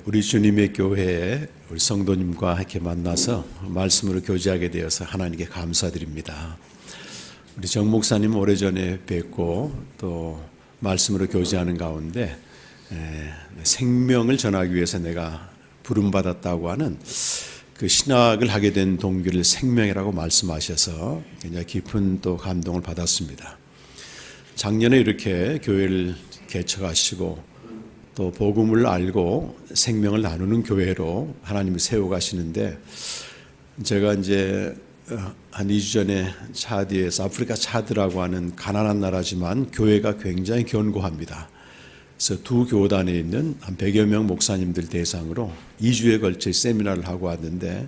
우리 주님의 교회에 우리 성도님과 이렇게 만나서 말씀으로 교제하게 되어서 하나님께 감사드립니다. 우리 정 목사님 오래전에 뵙고 또 말씀으로 교제하는 가운데 생명을 전하기 위해서 내가 부름받았다고 하는 그 신학을 하게 된 동기를 생명이라고 말씀하셔서 굉장히 깊은 또 감동을 받았습니다. 작년에 이렇게 교회를 개척하시고 또 복음을 알고 생명을 나누는 교회로 하나님이 세워가시는데, 제가 이제 한 2주 전에 차드에서, 아프리카 차드라고 하는 가난한 나라지만 교회가 굉장히 견고합니다. 그래서 두 교단에 있는 한 100여 명 목사님들 대상으로 2주에 걸쳐 세미나를 하고 왔는데,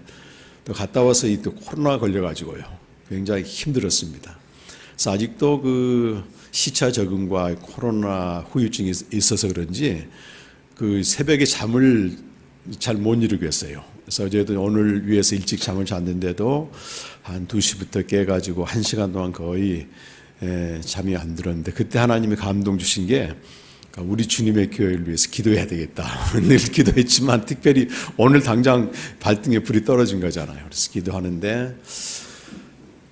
또 갔다 와서 또 코로나 걸려가지고요 굉장히 힘들었습니다. 그래서 아직도 그 시차 적응과 코로나 후유증이 있어서 그런지 그 새벽에 잠을 잘 못 이루겠어요. 그래서 어제도 오늘 위해서 일찍 잠을 잤는데도 한 2시부터 깨가지고 1시간 동안 거의 잠이 안 들었는데, 그때 하나님이 감동 주신 게 우리 주님의 교회를 위해서 기도해야 되겠다. 늘 기도했지만 특별히 오늘 당장 발등에 불이 떨어진 거잖아요. 그래서 기도하는데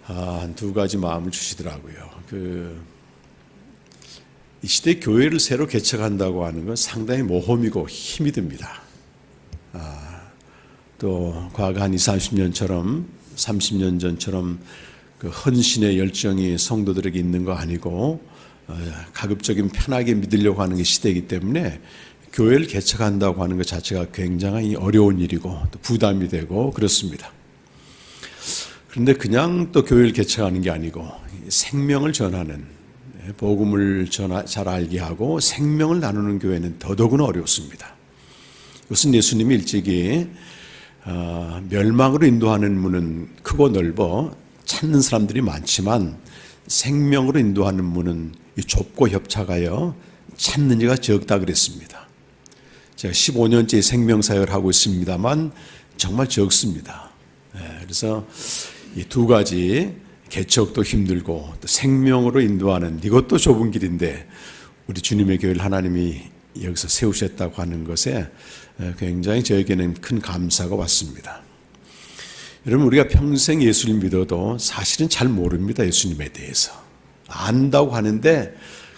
한 두 가지 마음을 주시더라고요. 이 시대 교회를 새로 개척한다고 하는 건 상당히 모험이고 힘이 듭니다. 또 과거 한 20, 30년처럼 30년 전처럼 그 헌신의 열정이 성도들에게 있는 거 아니고 가급적이면 편하게 믿으려고 하는 게 시대이기 때문에 교회를 개척한다고 하는 것 자체가 굉장히 어려운 일이고 또 부담이 되고 그렇습니다. 그런데 그냥 또 교회를 개척하는 게 아니고 생명을 전하는, 복음을 잘 알게 하고 생명을 나누는 교회는 더더구나 어렵습니다. 이것은 예수님이 일찍이 멸망으로 인도하는 문은 크고 넓어 찾는 사람들이 많지만 생명으로 인도하는 문은 좁고 협착하여 찾는 이가 적다 그랬습니다. 제가 15년째 생명사역을 하고 있습니다만 정말 적습니다. 그래서 이 두 가지, 개척도 힘들고 또 생명으로 인도하는 이것도 좁은 길인데 우리 주님의 교회를 하나님이 여기서 세우셨다고 하는 것에 굉장히 저에게는 큰 감사가 왔습니다. 여러분, 우리가 평생 예수를 믿어도 사실은 잘 모릅니다. 예수님에 대해서 안다고 하는데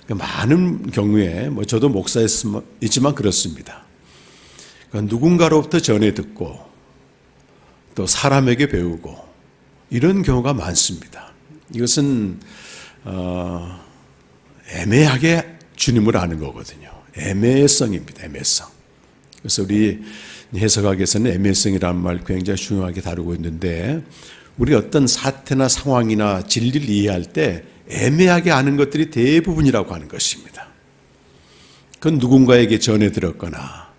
많은 경우에 저도 목사였지만 그렇습니다. 누군가로부터 전해 듣고 또 사람에게 배우고 이런 경우가 많습니다. 이것은 애매하게 주님을 아는 거거든요. 애매성입니다. 애매성. 그래서 우리 해석학에서는 애매성이라는 말 굉장히 중요하게 다루고 있는데, 우리 어떤 사태나 상황이나 진리를 이해할 때 애매하게 아는 것들이 대부분이라고 하는 것입니다. 그건 누군가에게 전해 들었거나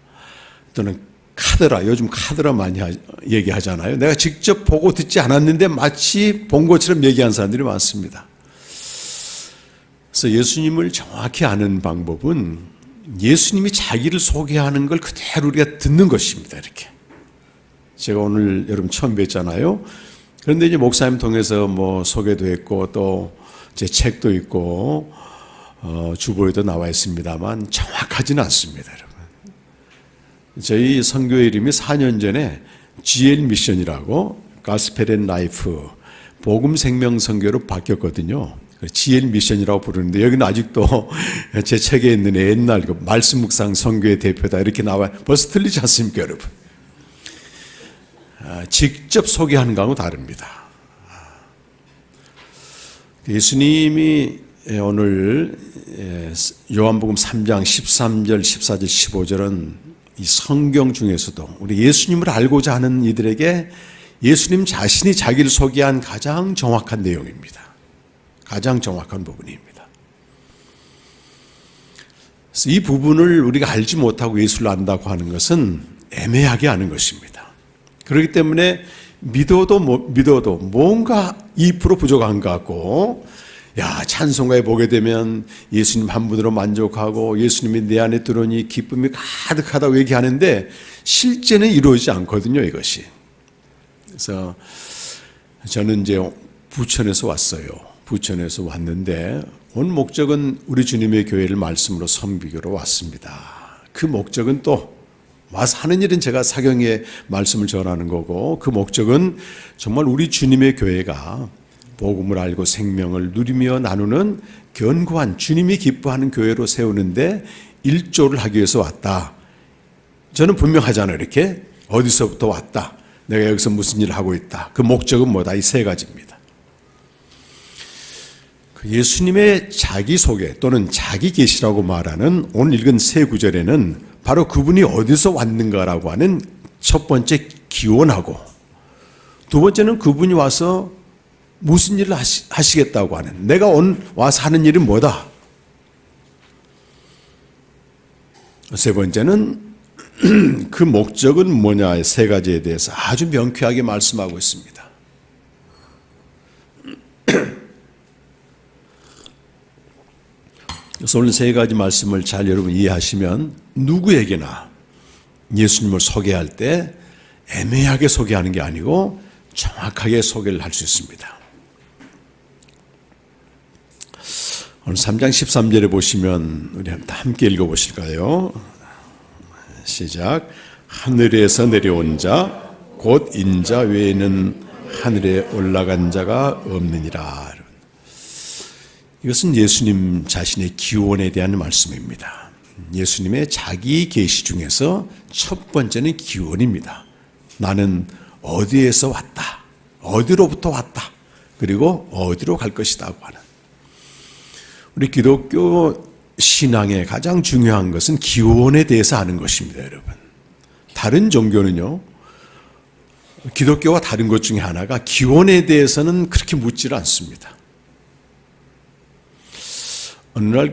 또는 카더라, 요즘 카더라 많이 얘기하잖아요. 내가 직접 보고 듣지 않았는데 마치 본 것처럼 얘기하는 사람들이 많습니다. 그래서 예수님을 정확히 아는 방법은 예수님이 자기를 소개하는 걸 그대로 우리가 듣는 것입니다. 이렇게. 제가 오늘 여러분 처음 뵀잖아요. 그런데 이제 목사님 통해서 소개도 했고 또 제 책도 있고 주보에도 나와 있습니다만 정확하지는 않습니다, 여러분. 저희 선교회 이름이 4년 전에 GL 미션이라고, 가스펠 앤 라이프, 복음 생명 선교로 바뀌었거든요. GL 미션이라고 부르는데 여기는 아직도 제 책에 있는 옛날 말씀 묵상 선교회 대표다 이렇게 나와요. 벌써 틀리지 않습니까, 여러분? 직접 소개하는 거하고 다릅니다. 예수님이 오늘 요한복음 3장 13절, 14절, 15절은 이 성경 중에서도 우리 예수님을 알고자 하는 이들에게 예수님 자신이 자기를 소개한 가장 정확한 내용입니다. 가장 정확한 부분입니다. 그래서 이 부분을 우리가 알지 못하고 예수를 안다고 하는 것은 애매하게 아는 것입니다. 그렇기 때문에 믿어도 뭔가 2% 부족한 것 같고, 찬송가에 보게 되면 예수님 한 분으로 만족하고 예수님이 내 안에 들어오니 기쁨이 가득하다고 얘기하는데 실제는 이루어지지 않거든요, 이것이. 그래서 저는 이제 부천에서 왔어요. 부천에서 왔는데 온 목적은 우리 주님의 교회를 말씀으로 섬기기로 왔습니다. 그 목적은 또 와서 하는 일은 제가 사경의 말씀을 전하는 거고, 그 목적은 정말 우리 주님의 교회가 복음을 알고 생명을 누리며 나누는 견고한 주님이 기뻐하는 교회로 세우는데 일조를 하기 위해서 왔다. 저는 분명하잖아요. 이렇게 어디서부터 왔다, 내가 여기서 무슨 일을 하고 있다, 그 목적은 뭐다, 이 세 가지입니다. 예수님의 자기소개 또는 자기계시라고 말하는 오늘 읽은 세 구절에는 바로 그분이 어디서 왔는가라고 하는 첫 번째 기원하고, 두 번째는 그분이 와서 무슨 일을 하시겠다고 하는, 내가 와서 하는 일은 뭐다, 세 번째는 그 목적은 뭐냐의 세 가지에 대해서 아주 명쾌하게 말씀하고 있습니다. 그래서 오늘 세 가지 말씀을 잘 여러분 이해하시면 누구에게나 예수님을 소개할 때 애매하게 소개하는 게 아니고 정확하게 소개를 할 수 있습니다. 오늘 3장 13절에 보시면 우리 함께 읽어보실까요? 시작. 하늘에서 내려온 자 곧 인자 외에는 하늘에 올라간 자가 없느니라. 이것은 예수님 자신의 기원에 대한 말씀입니다. 예수님의 자기 계시 중에서 첫 번째는 기원입니다. 나는 어디에서 왔다, 어디로부터 왔다, 그리고 어디로 갈 것이다 하는. 우리 기독교 신앙의 가장 중요한 것은 기원에 대해서 아는 것입니다, 여러분. 다른 종교는요, 기독교와 다른 것 중에 하나가 기원에 대해서는 그렇게 묻지를 않습니다. 어느 날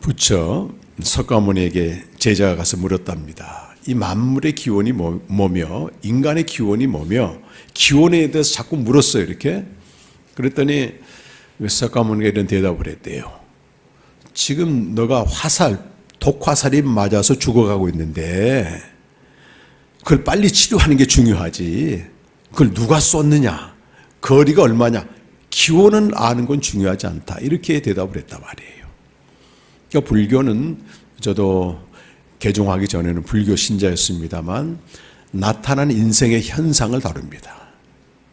부처 석가모니에게 제자가 가서 물었답니다. 이 만물의 기원이 뭐며 인간의 기원이 뭐며, 기원에 대해서 자꾸 물었어요. 이렇게. 그랬더니 석가모니가 이런 대답을 했대요. 지금 너가 독화살이 맞아서 죽어가고 있는데 그걸 빨리 치료하는 게 중요하지, 그걸 누가 쏟느냐, 거리가 얼마냐, 기원은 아는 건 중요하지 않다, 이렇게 대답을 했단 말이에요. 그러니까 불교는, 저도 개종하기 전에는 불교 신자였습니다만, 나타난 인생의 현상을 다룹니다.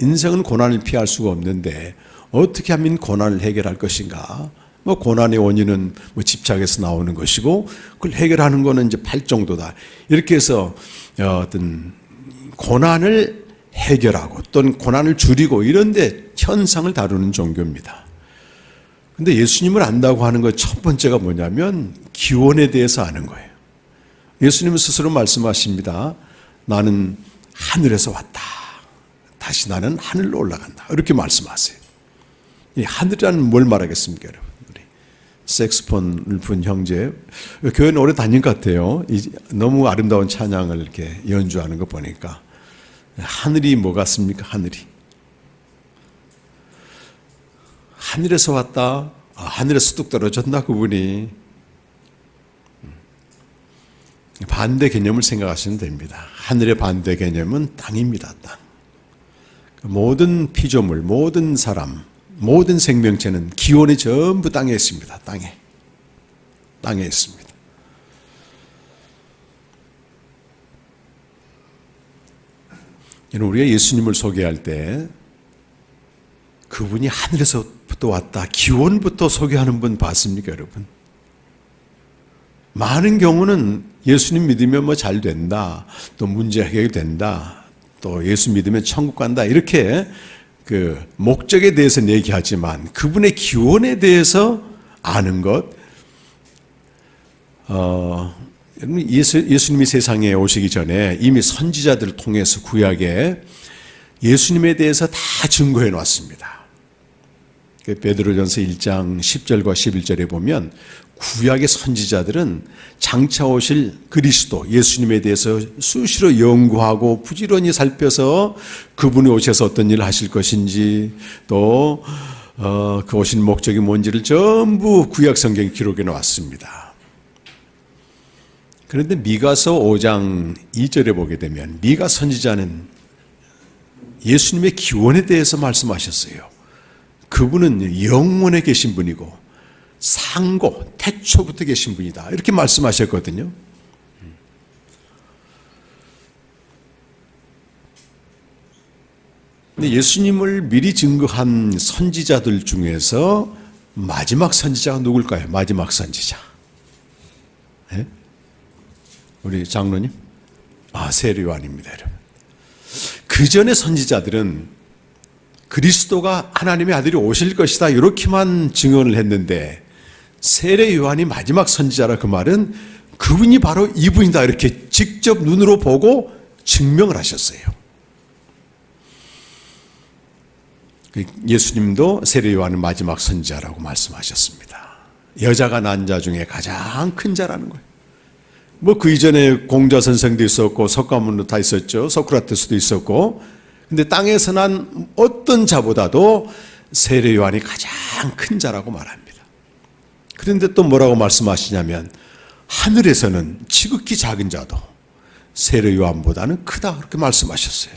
인생은 고난을 피할 수가 없는데 어떻게 하면 고난을 해결할 것인가? 고난의 원인은 집착에서 나오는 것이고, 그걸 해결하는 것은 이제 팔정도다. 이렇게 해서 어떤 고난을 해결하고 또는 고난을 줄이고 이런데 현상을 다루는 종교입니다. 근데 예수님을 안다고 하는 것 첫 번째가 뭐냐면 기원에 대해서 아는 거예요. 예수님은 스스로 말씀하십니다. 나는 하늘에서 왔다, 다시 나는 하늘로 올라간다, 이렇게 말씀하세요. 이 하늘이라는 뭘 말하겠습니까, 여러분? 우리 색스폰을 분 형제, 교회는 오래 다닌 것 같아요. 너무 아름다운 찬양을 이렇게 연주하는 거 보니까. 하늘이 뭐 같습니까? 하늘에서 왔다, 하늘에서 뚝 떨어졌나 그분이. 반대 개념을 생각하시면 됩니다. 하늘의 반대 개념은 땅입니다. 땅. 모든 피조물, 모든 사람, 모든 생명체는 기원이 전부 땅에 있습니다. 땅에 있습니다. 우리가 예수님을 소개할 때 그분이 하늘에서부터 왔다, 기원부터 소개하는 분 봤습니까, 여러분? 많은 경우는 예수님 믿으면 잘 된다, 또 문제 해결이 된다, 또 예수 믿으면 천국 간다, 이렇게 그 목적에 대해서는 얘기하지만 그분의 기원에 대해서 아는 것, 예수님이 세상에 오시기 전에 이미 선지자들을 통해서 구약에 예수님에 대해서 다 증거해 놨습니다. 베드로전서 1장 10절과 11절에 보면 구약의 선지자들은 장차 오실 그리스도 예수님에 대해서 수시로 연구하고 부지런히 살펴서 그분이 오셔서 어떤 일을 하실 것인지, 또 그 오신 목적이 뭔지를 전부 구약 성경에 기록해 놓았습니다. 그런데 미가서 5장 2절에 보게 되면 미가 선지자는 예수님의 기원에 대해서 말씀하셨어요. 그분은 영원에 계신 분이고 상고, 태초부터 계신 분이다. 이렇게 말씀하셨거든요. 근데 예수님을 미리 증거한 선지자들 중에서 마지막 선지자가 누굴까요? 마지막 선지자. 네? 우리 장로님? 세례 요한입니다, 여러분. 그 전에 선지자들은 그리스도가 하나님의 아들이 오실 것이다, 이렇게만 증언을 했는데, 세례 요한이 마지막 선지자라 그 말은 그분이 바로 이분이다, 이렇게 직접 눈으로 보고 증명을 하셨어요. 예수님도 세례 요한은 마지막 선지자라고 말씀하셨습니다. 여자가 낳은 자 중에 가장 큰 자라는 거예요. 그 이전에 공자 선생도 있었고 석가모니도 다 있었죠. 소크라테스도 있었고. 근데 땅에서 난 어떤 자보다도 세례 요한이 가장 큰 자라고 말합니다. 그런데 또 뭐라고 말씀하시냐면 하늘에서는 지극히 작은 자도 세례 요한보다는 크다, 그렇게 말씀하셨어요.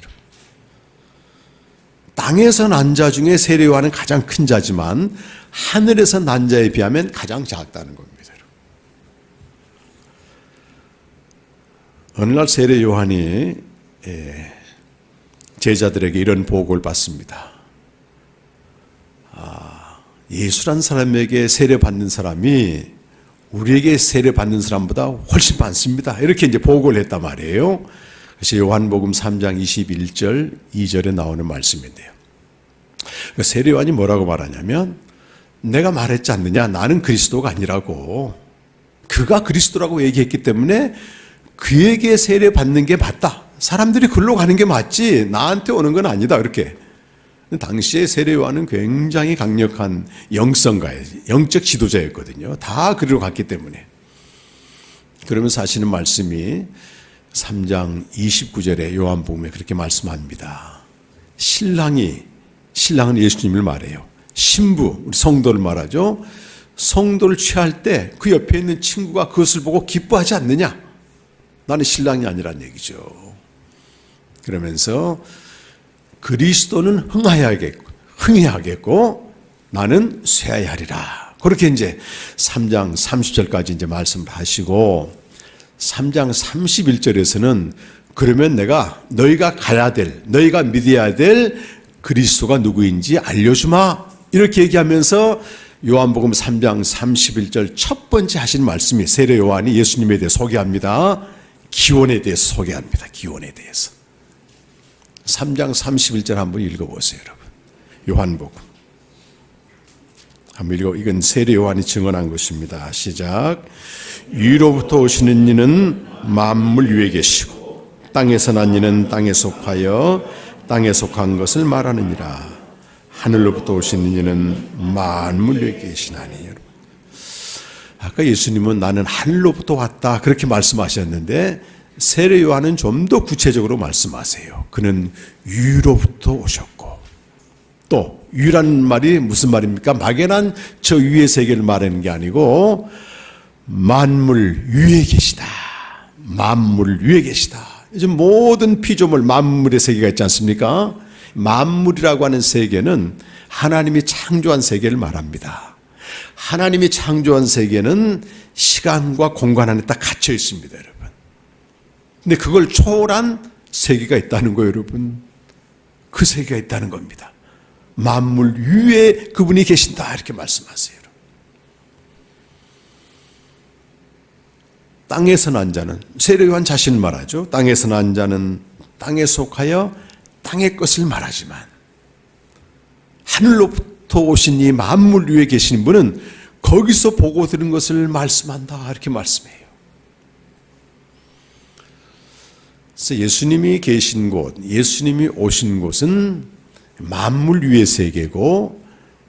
땅에서 난 자 중에 세례 요한은 가장 큰 자지만 하늘에서 난 자에 비하면 가장 작다는 겁니다. 어느 날 세례 요한이 제자들에게 이런 보고를 받습니다. 예수란 사람에게 세례 받는 사람이 우리에게 세례 받는 사람보다 훨씬 많습니다. 이렇게 이제 보고를 했단 말이에요. 그래서 요한복음 3장 21절 2절에 나오는 말씀인데요. 세례 요한이 뭐라고 말하냐면, 내가 말했지 않느냐, 나는 그리스도가 아니라고. 그가 그리스도라고 얘기했기 때문에 그에게 세례 받는 게 맞다. 사람들이 글로 가는 게 맞지 나한테 오는 건 아니다, 그렇게. 당시에 세례 요한은 굉장히 강력한 영성가예요. 영적 지도자였거든요. 다 그리로 갔기 때문에. 그러면서 하시는 말씀이 3장 29절에 요한복음에 그렇게 말씀합니다. 신랑은 예수님을 말해요. 신부, 우리 성도를 말하죠. 성도를 취할 때 그 옆에 있는 친구가 그것을 보고 기뻐하지 않느냐? 나는 신랑이 아니란 얘기죠. 그러면서 그리스도는 흥해야겠고 나는 쇠해야 하리라. 그렇게 이제 3장 30절까지 이제 말씀을 하시고, 3장 31절에서는 그러면 너희가 가야 될, 너희가 믿어야 될 그리스도가 누구인지 알려주마, 이렇게 얘기하면서 요한복음 3장 31절 첫 번째 하신 말씀이 세례 요한이 예수님에 대해 소개합니다. 기원에 대해서 소개합니다. 기원에 대해서. 3장 31절 한번 읽어보세요, 여러분. 요한복음. 한번 읽어. 이건 세례 요한이 증언한 것입니다. 시작. 위로부터 오시는 이는 만물 위에 계시고 땅에서 난 이는 땅에 속하여 땅에 속한 것을 말하느니라. 하늘로부터 오시는 이는 만물 위에 계시나니. 여러분, 아까 예수님은 나는 하늘로부터 왔다 그렇게 말씀하셨는데 세례 요한은 좀 더 구체적으로 말씀하세요. 그는 위로부터 오셨고, 또 위라는 말이 무슨 말입니까? 막연한 저 위의 세계를 말하는 게 아니고 만물 위에 계시다. 만물 위에 계시다. 요즘 모든 피조물 만물의 세계가 있지 않습니까? 만물이라고 하는 세계는 하나님이 창조한 세계를 말합니다. 하나님이 창조한 세계는 시간과 공간 안에 딱 갇혀 있습니다, 여러분. 근데 그걸 초월한 세계가 있다는 거예요, 여러분. 그 세계가 있다는 겁니다. 만물 위에 그분이 계신다, 이렇게 말씀하세요. 땅에서 난 자는, 세례 요한 자신을 말하죠. 땅에서 난 자는 땅에 속하여 땅의 것을 말하지만 하늘로부터 오신 이 만물 위에 계신 분은 거기서 보고 들은 것을 말씀한다, 이렇게 말씀해요. 그래서 예수님이 계신 곳, 예수님이 오신 곳은 만물 위의 세계고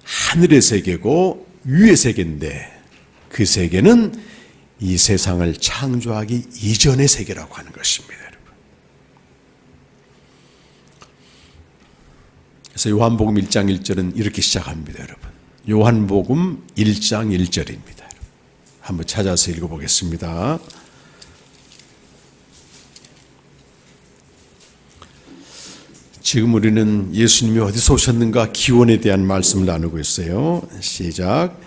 하늘의 세계고 위의 세계인데, 그 세계는 이 세상을 창조하기 이전의 세계라고 하는 것입니다, 여러분. 그래서 요한복음 1장 1절은 이렇게 시작합니다, 여러분. 요한복음 1장 1절입니다. 한번 찾아서 읽어보겠습니다. 지금 우리는 예수님이 어디서 오셨는가 기원에 대한 말씀을 나누고 있어요. 시작.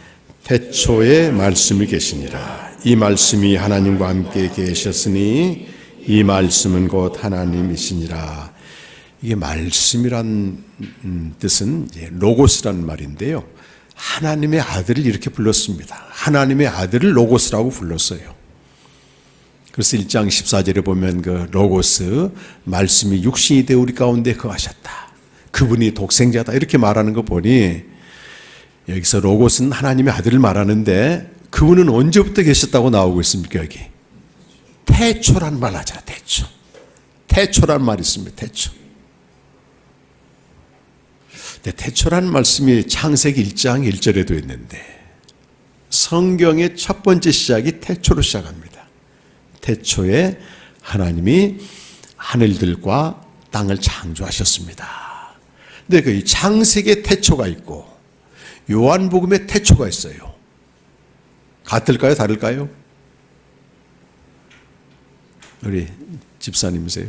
태초에 말씀이 계시니라. 이 말씀이 하나님과 함께 계셨으니 이 말씀은 곧 하나님이시니라. 이게 말씀이란 뜻은 로고스라는 말인데요. 하나님의 아들을 이렇게 불렀습니다. 하나님의 아들을 로고스라고 불렀어요. 그래서 1장 14절에 보면 그 로고스, 말씀이 육신이 되어 우리 가운데 거하셨다. 그분이 독생자다. 이렇게 말하는 거 보니 여기서 로고스는 하나님의 아들을 말하는데 그분은 언제부터 계셨다고 나오고 있습니까? 여기 태초란 말 하잖아. 태초. 태초란 말이 있습니다. 태초. 태초란 말씀이 창세기 1장 1절에도 있는데 성경의 첫 번째 시작이 태초로 시작합니다. 태초에 하나님이 하늘들과 땅을 창조하셨습니다. 근데 그 창세기의 태초가 있고 요한복음의 태초가 있어요. 같을까요? 다를까요? 우리 집사님이세요?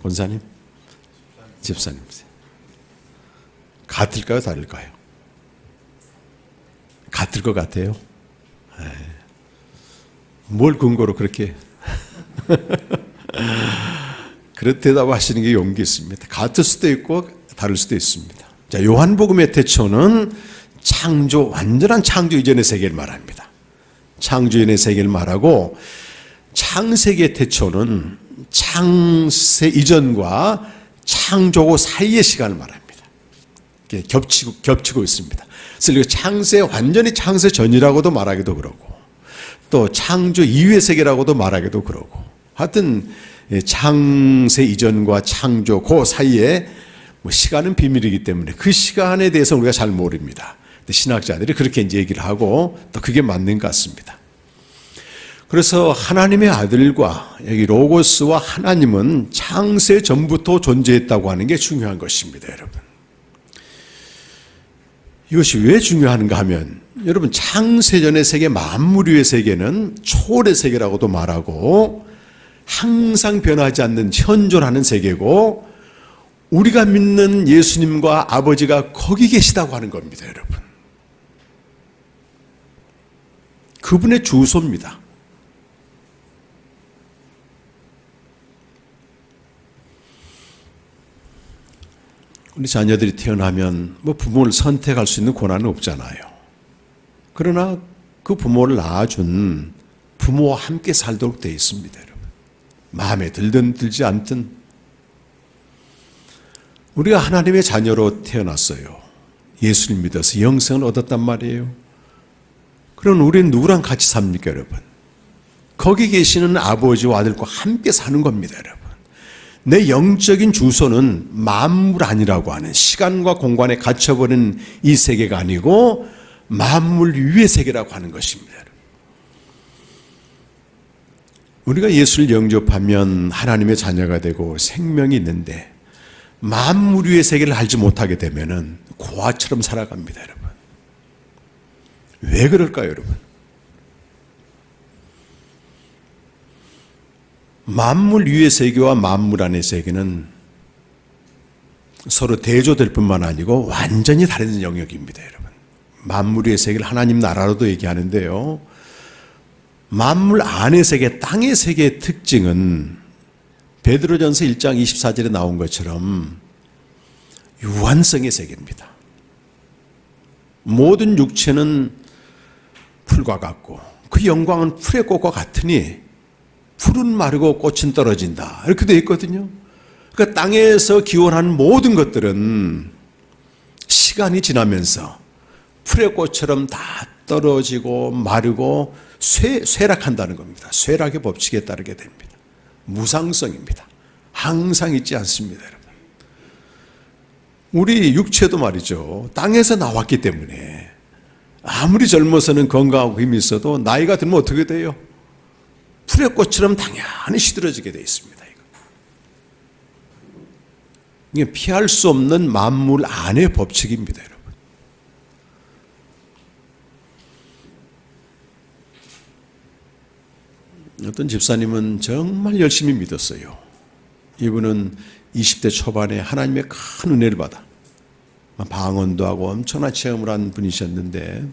권사님? 집사님이세요? 같을까요? 다를까요? 같을 것 같아요. 뭘 근거로 그렇게 그렇게 대답하시는 게 용기 있습니다. 같을 수도 있고 다를 수도 있습니다. 자, 요한복음의 태초는 창조, 완전한 창조 이전의 세계를 말합니다. 창조 이전의 세계를 말하고 창세기의 태초는 창세 이전과 창조고 사이의 시간을 말합니다. 겹치고 있습니다. 그래서 창세, 완전히 창세 전이라고도 말하기도 그러고 또 창조 이후의 세계라고도 말하기도 그러고 하여튼 창세 이전과 창조 그 사이에 시간은 비밀이기 때문에 그 시간에 대해서 우리가 잘 모릅니다. 신학자들이 그렇게 이제 얘기를 하고 또 그게 맞는 것 같습니다. 그래서 하나님의 아들과 여기 로고스와 하나님은 창세 전부터 존재했다고 하는 게 중요한 것입니다, 여러분. 이것이 왜 중요한가 하면 여러분 창세전의 세계, 만물 위의 세계는 초월의 세계라고도 말하고 항상 변하지 않는 현존하는 세계고 우리가 믿는 예수님과 아버지가 거기 계시다고 하는 겁니다, 여러분. 그분의 주소입니다. 우리 자녀들이 태어나면 뭐 부모를 선택할 수 있는 권한은 없잖아요. 그러나 그 부모를 낳아준 부모와 함께 살도록 되어 있습니다, 여러분. 마음에 들든 들지 않든 우리가 하나님의 자녀로 태어났어요. 예수를 믿어서 영생을 얻었단 말이에요. 그럼 우리는 누구랑 같이 삽니까, 여러분? 거기 계시는 아버지와 아들과 함께 사는 겁니다, 여러분. 내 영적인 주소는 만물 아니라고 하는 시간과 공간에 갇혀버린 이 세계가 아니고 만물 위의 세계라고 하는 것입니다. 우리가 예수를 영접하면 하나님의 자녀가 되고 생명이 있는데 만물 위의 세계를 알지 못하게 되면 고아처럼 살아갑니다, 여러분. 왜 그럴까요, 여러분? 만물 위의 세계와 만물 안의 세계는 서로 대조될 뿐만 아니고 완전히 다른 영역입니다, 여러분. 만물 위의 세계를 하나님 나라로도 얘기하는데요. 만물 안의 세계, 땅의 세계의 특징은 베드로전서 1장 24절에 나온 것처럼 유한성의 세계입니다. 모든 육체는 풀과 같고 그 영광은 풀의 꽃과 같으니 풀은 마르고 꽃은 떨어진다. 이렇게 되어 있거든요. 그러니까 땅에서 기원하는 모든 것들은 시간이 지나면서 풀의 꽃처럼 다 떨어지고 마르고 쇠락한다는 겁니다. 쇠락의 법칙에 따르게 됩니다. 무상성입니다. 항상 있지 않습니다, 여러분. 우리 육체도 말이죠. 땅에서 나왔기 때문에 아무리 젊어서는 건강하고 힘이 있어도 나이가 들면 어떻게 돼요? 풀의 꽃처럼 당연히 시들어지게 되어 있습니다. 이게 피할 수 없는 만물 안의 법칙입니다, 여러분. 어떤 집사님은 정말 열심히 믿었어요. 이분은 20대 초반에 하나님의 큰 은혜를 받아 방언도 하고 엄청난 체험을 한 분이셨는데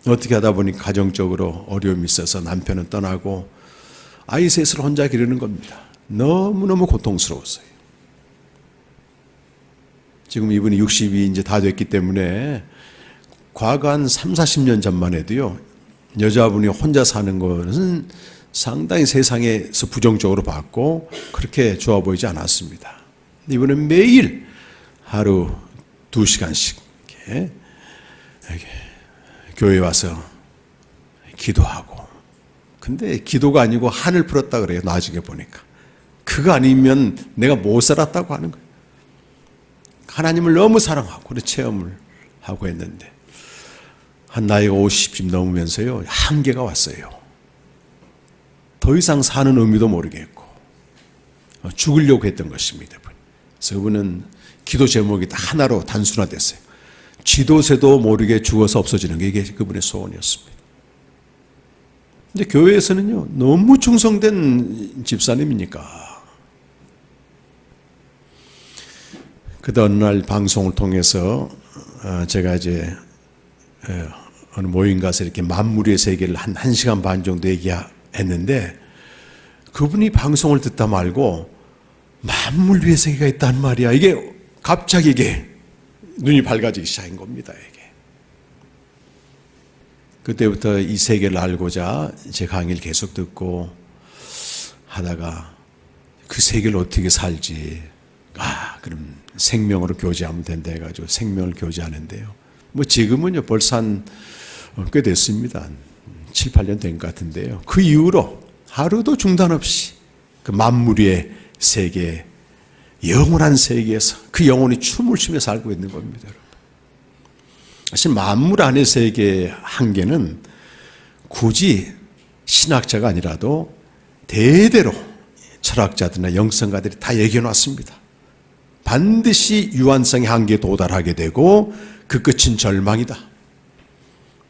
어떻게 하다 보니 가정적으로 어려움이 있어서 남편은 떠나고 아이 셋을 혼자 기르는 겁니다. 너무너무 고통스러웠어요. 지금 이분이 60이 이제 다 됐기 때문에 과거 한 3, 40년 전만 해도요, 여자분이 혼자 사는 것은 상당히 세상에서 부정적으로 봤고 그렇게 좋아 보이지 않았습니다. 이분은 매일 하루 2시간씩 이렇게 교회에 와서 기도하고, 근데 기도가 아니고 한을 풀었다 그래요. 나중에 보니까 그거 아니면 내가 못 살았다고 하는 거예요. 하나님을 너무 사랑하고 그런 체험을 하고 했는데 한 나이가 50쯤 넘으면서요, 한계가 왔어요. 더 이상 사는 의미도 모르겠고 죽으려고 했던 것입니다. 그래서 그분은 기도 제목이 다 하나로 단순화됐어요. 쥐도새도 모르게 죽어서 없어지는 게 이게 그분의 소원이었습니다. 근데 교회에서는요, 너무 충성된 집사님이니까. 그때 어느 날 방송을 통해서 제가 이제 어느 모임 가서 이렇게 만물의 세계를 한 1시간 반 정도 얘기했는데 그분이 방송을 듣다 말고 만물 위의 세계가 있단 말이야. 이게 갑자기 이게 눈이 밝아지기 시작한 겁니다. 이게. 그때부터 이 세계를 알고자 제 강의를 계속 듣고 하다가 그 세계를 어떻게 살지. 그럼 생명으로 교제하면 된다 해가지고 생명을 교제하는데요. 뭐 지금은요 벌써 꽤 됐습니다. 7, 8년 된 것 같은데요. 그 이후로 하루도 중단 없이 그 만물의 세계, 영원한 세계에서 그 영혼이 춤을 추며 살고 있는 겁니다. 여러분. 사실 만물 안의 세계의 한계는 굳이 신학자가 아니라도 대대로 철학자들이나 영성가들이 다 얘기해 놨습니다. 반드시 유한성의 한계에 도달하게 되고 그 끝은 절망이다.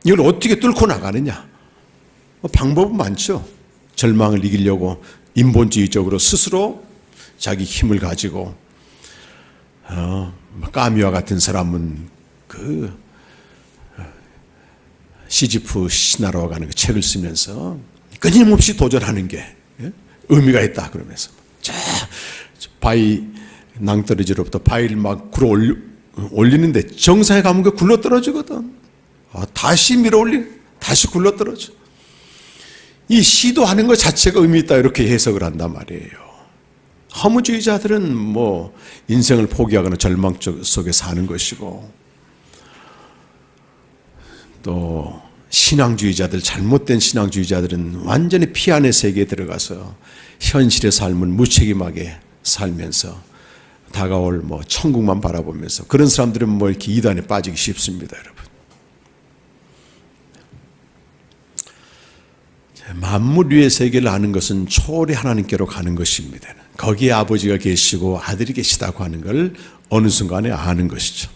이걸 어떻게 뚫고 나가느냐? 방법은 많죠. 절망을 이기려고 인본주의적으로 스스로 자기 힘을 가지고 까미와 같은 사람은 그 시지프 신화로 가는 그 책을 쓰면서 끊임없이 도전하는 게 의미가 있다 그러면서 자 바위 낭떠러지로부터 바위를 막 굴어 올리는데 정상에 가면 그 굴러 떨어지거든. 다시 밀어 올리, 다시 굴러 떨어져. 이 시도하는 것 자체가 의미 있다 이렇게 해석을 한단 말이에요. 허무주의자들은 뭐 인생을 포기하거나 절망 속에 사는 것이고, 또 신앙주의자들, 잘못된 신앙주의자들은 완전히 피안의 세계에 들어가서 현실의 삶을 무책임하게 살면서 다가올 뭐 천국만 바라보면서, 그런 사람들은 뭐 이렇게 이단에 빠지기 쉽습니다, 여러분. 만물 위의 세계를 아는 것은 초월의 하나님께로 가는 것입니다. 거기에 아버지가 계시고 아들이 계시다고 하는 걸 어느 순간에 아는 것이죠.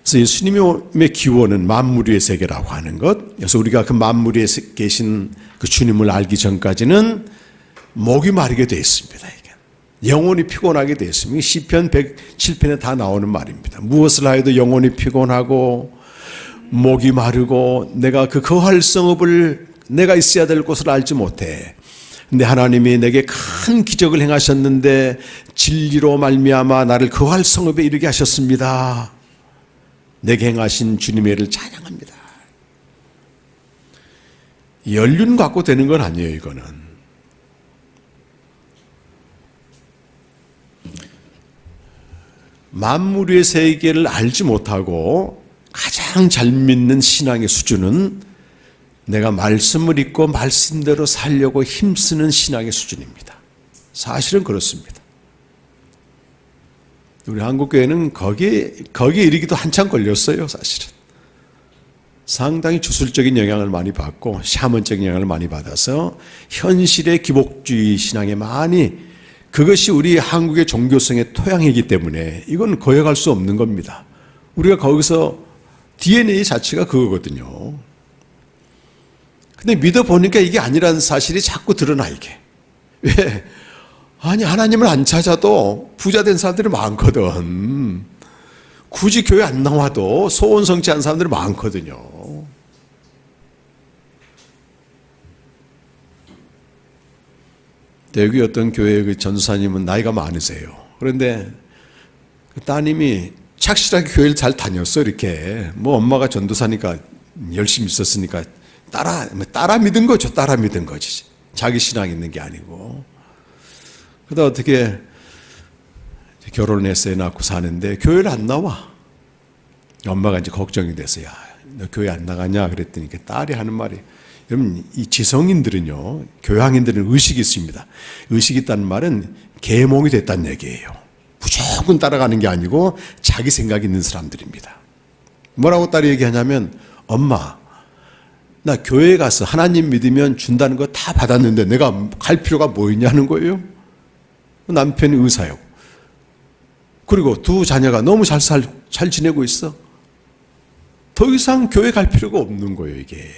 그래서 예수님의 기원은 만물 위의 세계라고 하는 것. 그래서 우리가 그 만물 위에 계신 그 주님을 알기 전까지는 목이 마르게 되어 있습니다. 영혼이 피곤하게 되어 있습니다. 시편 107편에 다 나오는 말입니다. 무엇을 하여도 영혼이 피곤하고 목이 마르고 내가 그 거할 성읍을 내가 있어야 될 곳을 알지 못해. 근데 하나님이 내게 큰 기적을 행하셨는데 진리로 말미암아 나를 거할 성읍에 이르게 하셨습니다. 내게 행하신 주님의 일을 찬양합니다. 연륜 갖고 되는 건 아니에요. 이거는 만물의 세계를 알지 못하고 가장 잘 믿는 신앙의 수준은 내가 말씀을 읽고 말씀대로 살려고 힘쓰는 신앙의 수준입니다. 사실은 그렇습니다. 우리 한국교회는 거기에 이르기도 한참 걸렸어요. 사실은 상당히 주술적인 영향을 많이 받고 샤먼적인 영향을 많이 받아서 현실의 기복주의 신앙에 많이, 그것이 우리 한국의 종교성의 토양이기 때문에 이건 거역할 수 없는 겁니다. 우리가 거기서 DNA 자체가 그거거든요. 근데 믿어보니까 이게 아니라는 사실이 자꾸 드러나. 이게 왜? 아니 하나님을 안 찾아도 부자 된 사람들이 많거든. 굳이 교회 안 나와도 소원 성취한 사람들이 많거든요. 대구의 어떤 교회의 그 전사님은 나이가 많으세요. 그런데 그 따님이 착실하게 교회를 잘 다녔어. 이렇게 뭐 엄마가 전도사니까 열심히 있었으니까 따라 믿은 거죠. 따라 믿은 거지. 자기 신앙 있는 게 아니고. 그러다 어떻게 결혼을 했어요. 낳고 사는데 교회를 안 나와. 엄마가 이제 걱정이 돼서 야, 너 교회 안 나가냐 그랬더니 딸이 하는 말이, 여러분 이 지성인들은요, 교양인들은 의식이 있습니다. 의식이 있다는 말은 계몽이 됐다는 얘기예요. 무조건 따라가는 게 아니고 자기 생각이 있는 사람들입니다. 뭐라고 딸이 얘기하냐면, 엄마 나 교회에 가서 하나님 믿으면 준다는 거 다 받았는데 내가 갈 필요가 뭐 있냐는 거예요. 남편이 의사요. 그리고 두 자녀가 너무 잘 지내고 있어. 더 이상 교회 갈 필요가 없는 거예요, 이게.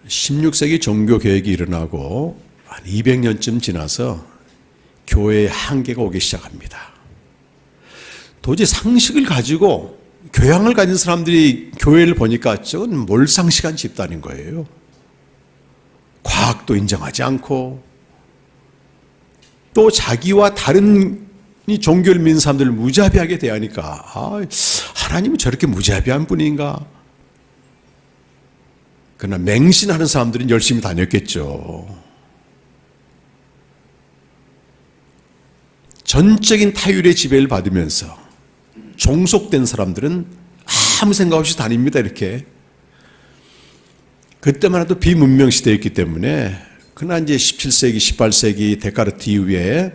(16세기) 종교개혁이 일어나고 한 200년쯤 지나서 교회의 한계가 오기 시작합니다. 도저히 상식을 가지고 교양을 가진 사람들이 교회를 보니까 저건 몰상식한 집단인 거예요. 과학도 인정하지 않고 또 자기와 다른 이 종교를 믿는 사람들을 무자비하게 대하니까 하나님은 저렇게 무자비한 분인가? 그러나 맹신하는 사람들은 열심히 다녔겠죠. 전적인 타율의 지배를 받으면서 종속된 사람들은 아무 생각 없이 다닙니다. 이렇게. 그때만 해도 비문명 시대였기 때문에, 그러나 이제 17세기, 18세기 데카르트 이후에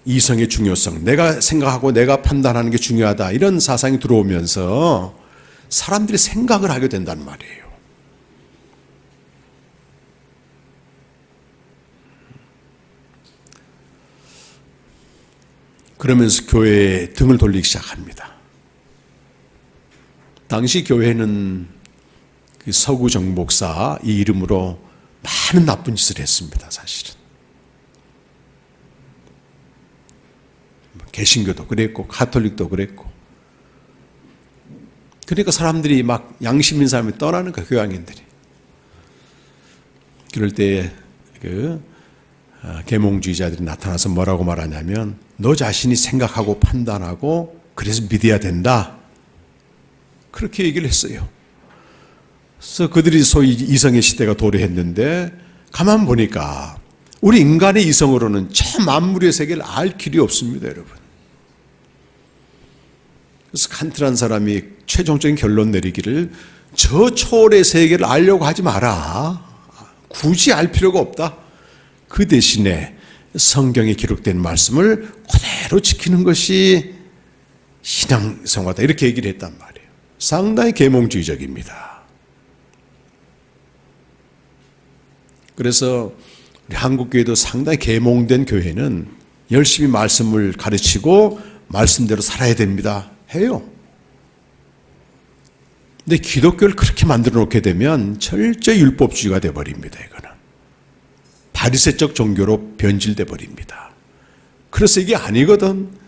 이성의 중요성, 내가 생각하고 내가 판단하는 게 중요하다, 이런 사상이 들어오면서 사람들이 생각을 하게 된다는 말이에요. 그러면서 교회에 등을 돌리기 시작합니다. 당시 교회는 그 서구 정복사 이 이름으로 많은 나쁜 짓을 했습니다. 사실은 개신교도 그랬고 가톨릭도 그랬고. 그러니까 사람들이 막 양심 있는 사람이 떠나는 거예요, 교양인들이. 그럴 때 계몽주의자들이 나타나서 뭐라고 말하냐면, 너 자신이 생각하고 판단하고 그래서 믿어야 된다, 그렇게 얘기를 했어요. 그래서 그들이 소위 이성의 시대가 도래했는데, 가만 보니까 우리 인간의 이성으로는 저 만물의 세계를 알 길이 없습니다, 여러분. 그래서 칸트라는 사람이 최종적인 결론 내리기를, 저 초월의 세계를 알려고 하지 마라. 굳이 알 필요가 없다. 그 대신에 성경에 기록된 말씀을 그대로 지키는 것이 신앙생활이다, 이렇게 얘기를 했단 말이에요. 상당히 계몽주의적입니다. 그래서 우리 한국교회도 상당히 계몽된 교회는 열심히 말씀을 가르치고 말씀대로 살아야 됩니다 해요. 근데 기독교를 그렇게 만들어 놓게 되면 철저히 율법주의가 되어버립니다. 이거는 바리새적 종교로 변질돼 버립니다. 그래서 이게 아니거든.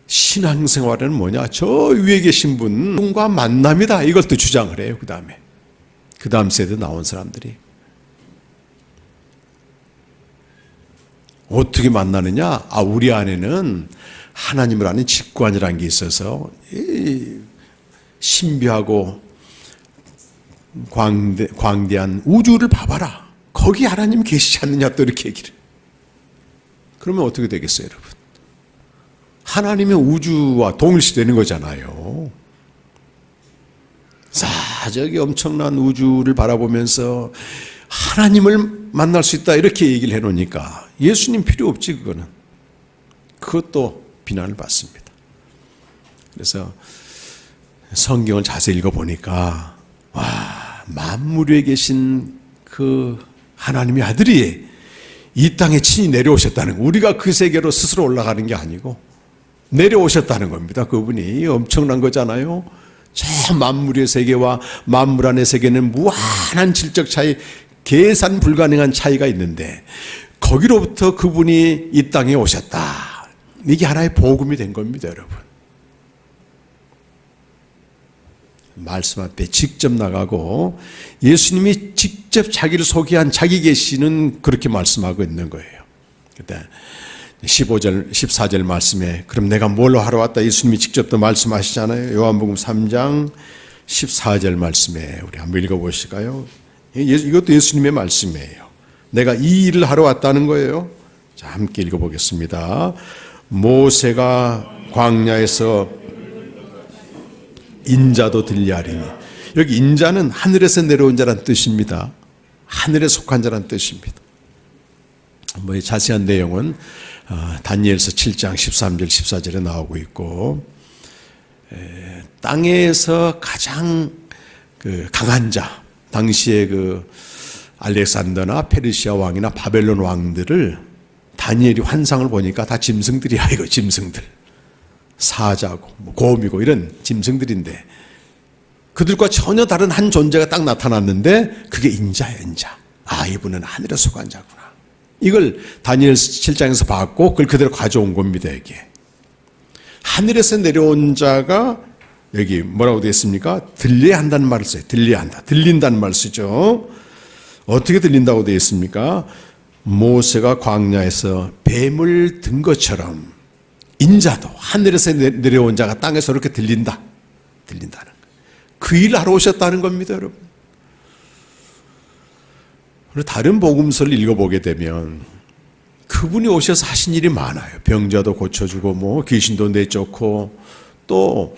신앙생활은 뭐냐? 저 위에 계신 분과 만남이다, 이것도 주장을 해요. 그 다음 세대 나온 사람들이 어떻게 만나느냐? 우리 안에는 하나님을 아는 직관이라는 게 있어서 신비하고 광대한 우주를 봐봐라, 거기 하나님 계시지 않느냐, 또 이렇게 얘기를. 그러면 어떻게 되겠어요, 여러분? 하나님의 우주와 동일시되는 거잖아요. 저기 엄청난 우주를 바라보면서 하나님을 만날 수 있다, 이렇게 얘기를 해놓으니까 예수님 필요 없지, 그거는. 그것도 비난을 받습니다. 그래서 성경을 자세히 읽어보니까, 만물 위에 계신 그 하나님의 아들이 이 땅에 친히 내려오셨다는 거, 우리가 그 세계로 스스로 올라가는 게 아니고 내려오셨다는 겁니다. 그분이 엄청난 거잖아요. 저 만물의 세계와 만물 안의 세계는 무한한 질적 차이, 계산 불가능한 차이가 있는데 거기로부터 그분이 이 땅에 오셨다. 이게 하나의 복음이 된 겁니다, 여러분. 말씀 앞에 직접 나가고 예수님이 직접 자기를 소개한 자기 계시는 그렇게 말씀하고 있는 거예요. 그때 15절, 14절 말씀에 그럼 내가 뭘로 하러 왔다 예수님이 직접 또 말씀하시잖아요. 요한복음 3장 14절 말씀에 우리 한번 읽어보실까요? 이것도 예수님의 말씀이에요. 내가 이 일을 하러 왔다는 거예요. 자, 함께 읽어보겠습니다. 모세가 광야에서 인자도 들리하리니, 여기 인자는 하늘에서 내려온 자란 뜻입니다. 하늘에 속한 자란 뜻입니다. 뭐 자세한 내용은 다니엘서 7장 13절 14절에 나오고 있고, 땅에서 가장 강한 자, 당시에 알렉산더나 페르시아 왕이나 바벨론 왕들을 다니엘이 환상을 보니까 다 짐승들이야. 이거 짐승들, 사자고 곰이고 이런 짐승들인데 그들과 전혀 다른 한 존재가 딱 나타났는데 그게 인자야, 인자. 아, 이분은 하늘에 속한 자구나. 이걸 다니엘 7장에서 봤고 그걸 그대로 가져온 겁니다. 이게 하늘에서 내려온 자가 여기 뭐라고 되어 있습니까? 들려야 한다는 말을 써요. 들려야 한다. 들린다는 말을 쓰죠. 어떻게 들린다고 되어 있습니까? 모세가 광야에서 뱀을 든 것처럼 인자도 하늘에서 내려온 자가 땅에서 이렇게 들린다. 들린다는 거예요. 그 일을 하러 오셨다는 겁니다, 여러분. 그리고 다른 복음서를 읽어보게 되면 그분이 오셔서 하신 일이 많아요. 병자도 고쳐주고 귀신도 내쫓고 또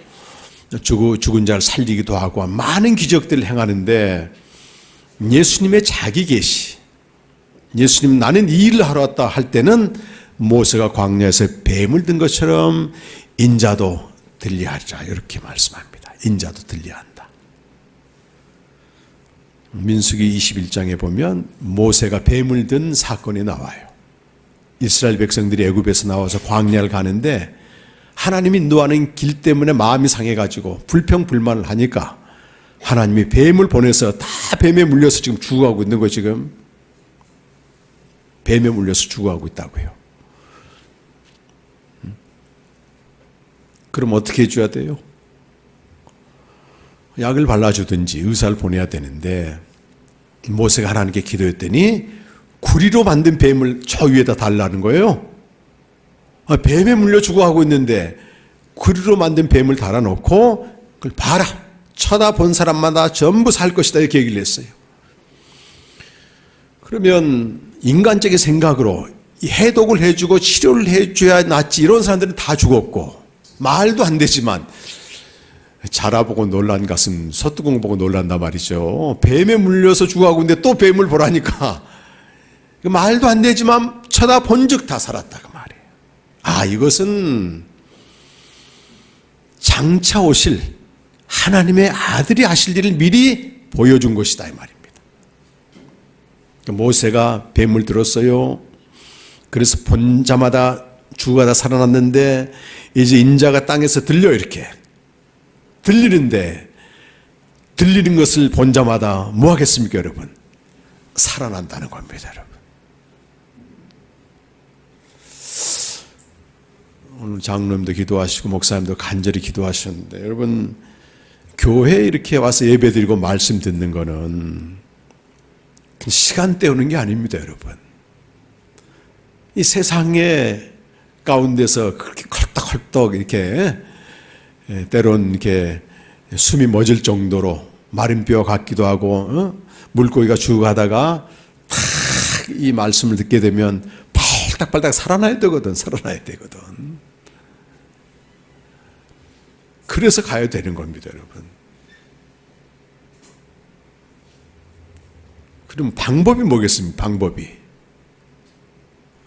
죽은 자를 살리기도 하고 많은 기적들을 행하는데 예수님의 자기 계시, 예수님 나는 이 일을 하러 왔다 할 때는 모세가 광야에서 뱀을 든 것처럼 인자도 들리하리라 이렇게 말씀합니다. 인자도 들리한다. 민수기 21장에 보면 모세가 뱀을 든 사건이 나와요. 이스라엘 백성들이 애굽에서 나와서 광야를 가는데 하나님이 인도하는 길 때문에 마음이 상해가지고 불평불만을 하니까 하나님이 뱀을 보내서 다 뱀에 물려서 지금 죽어가고 있는 거예요. 지금 뱀에 물려서 죽어가고 있다고요. 그럼 어떻게 해줘야 돼요? 약을 발라주든지 의사를 보내야 되는데 모세가 하나님께 기도했더니 구리로 만든 뱀을 저 위에다 달라는 거예요. 뱀에 물려 죽어가고 있는데 구리로 만든 뱀을 달아놓고 그걸 봐라. 쳐다본 사람마다 전부 살 것이다. 이렇게 얘기를 했어요. 그러면 인간적인 생각으로 해독을 해주고 치료를 해줘야 낫지 이런 사람들은 다 죽었고 말도 안 되지만 자라보고 놀란 가슴 소뚜껑 보고 놀란단 말이죠. 뱀에 물려서 죽어가고 있는데 또 뱀을 보라니까 말도 안 되지만 쳐다본 즉 다 살았다 그 말이에요. 아, 이것은 장차 오실 하나님의 아들이 하실 일을 미리 보여준 것이다 이 말입니다. 모세가 뱀을 들었어요. 그래서 본 자마다 죽어다 살아났는데 이제 인자가 땅에서 들려 이렇게 들리는데 들리는 것을 본 자마다 뭐 하겠습니까 여러분? 살아난다는 겁니다 여러분. 오늘 장로님도 기도하시고 목사님도 간절히 기도하셨는데 여러분 교회에 이렇게 와서 예배드리고 말씀 듣는 거는 시간 때우는 게 아닙니다 여러분. 이 세상의 가운데서 그렇게 컬떡컬떡 이렇게 때론 이렇게 숨이 멎을 정도로 마른 뼈 같기도 하고 물고기가 죽어가다가 탁 이 말씀을 듣게 되면 팔딱팔딱 살아나야 되거든. 살아나야 되거든. 그래서 가야 되는 겁니다 여러분. 그럼 방법이 뭐겠습니까? 방법이